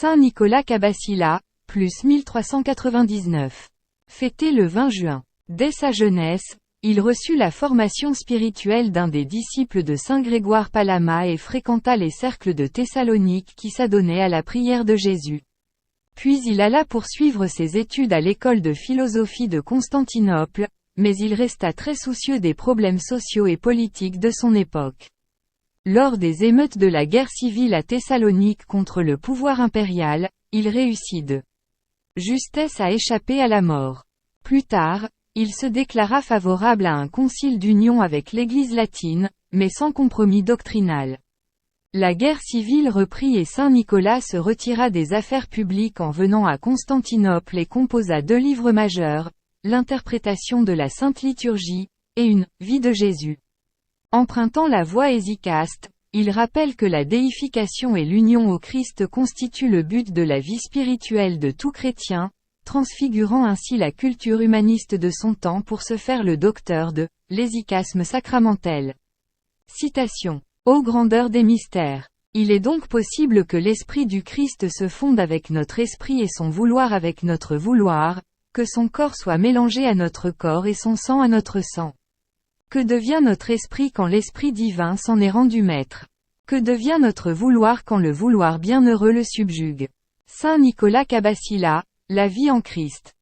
Saint Nicolas Cabasilla, plus 1399. Fêté le 20 juin. Dès sa jeunesse, il reçut la formation spirituelle d'un des disciples de Saint Grégoire Palama et fréquenta les cercles de Thessalonique qui s'adonnaient à la prière de Jésus. Puis il alla poursuivre ses études à l'école de philosophie de Constantinople, mais il resta très soucieux des problèmes sociaux et politiques de son époque. Lors des émeutes de la guerre civile à Thessalonique contre le pouvoir impérial, il réussit de justesse à échapper à la mort. Plus tard, il se déclara favorable à un concile d'union avec l'Église latine, mais sans compromis doctrinal. La guerre civile reprit et Saint Nicolas se retira des affaires publiques en venant à Constantinople et composa 2 livres majeurs, l'interprétation de la Sainte Liturgie, et une « Vie de Jésus ». Empruntant la voie hésychaste, il rappelle que la déification et l'union au Christ constituent le but de la vie spirituelle de tout chrétien, transfigurant ainsi la culture humaniste de son temps pour se faire le docteur de l'hésychasme sacramentel. Citation. Ô grandeur des mystères! Il est donc possible que l'esprit du Christ se fonde avec notre esprit et son vouloir avec notre vouloir, que son corps soit mélangé à notre corps et son sang à notre sang. Que devient notre esprit quand l'esprit divin s'en est rendu maître? Que devient notre vouloir quand le vouloir bienheureux le subjugue? Saint Nicolas Cabasilla, la vie en Christ.